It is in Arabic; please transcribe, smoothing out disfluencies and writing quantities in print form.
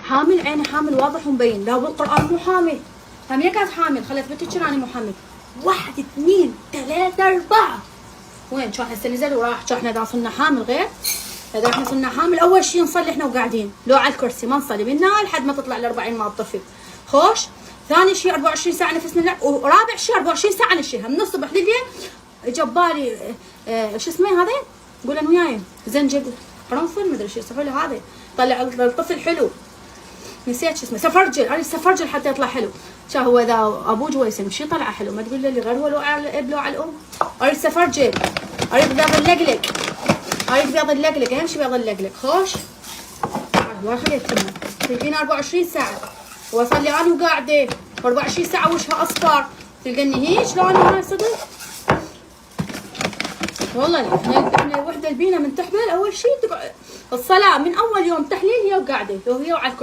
حامل، عيني حامل واضح ومبين، لا بالقران مو حامل، هم يقعد حامل، خلت بنتك راني مو حامل. 1 2 3 4 وين شو هسه نزل وراح. شو احنا اذا صرنا حامل غير، اذا احنا صرنا حامل اول شيء نصلي احنا وقاعدين، لو على الكرسي ما نصلي من هنا لحد ما تطلع ال 40 مال الطفل. خوش. ثاني شيء 24 ساعه نفسنا نلعب، ورابع شيء 24 ساعه نشيلها من الصبح لليل. جبالي شو اسمه هذا؟ قولن وياي زنجبيل قرنفل مدري شو يصير له هذا، طلع الطفل حلو. نسيت شو اسمه، سفرجل، انا السفرجل حتى يطلع حلو. شا هو اذا ابوه جويسم شي طلع حلو، ما تقول لي غير هو لو على الاب لو على الام. اريد سفرجل، اريد بيض اللقلق، اريد بيض اللقلق، اهم شي بيض اللقلق. خوش. واخذ يتمه تلقينا 24 ساعه واصلي انا وقاعده 24 ساعه وشها اصفر، تلقني هيك لو انا هاي صدق. والله احنا الوحده البينا من تحمل اول شيء الصلاه من اول يوم تحليل هي وقاعده، لو هي وعلى الكرسي.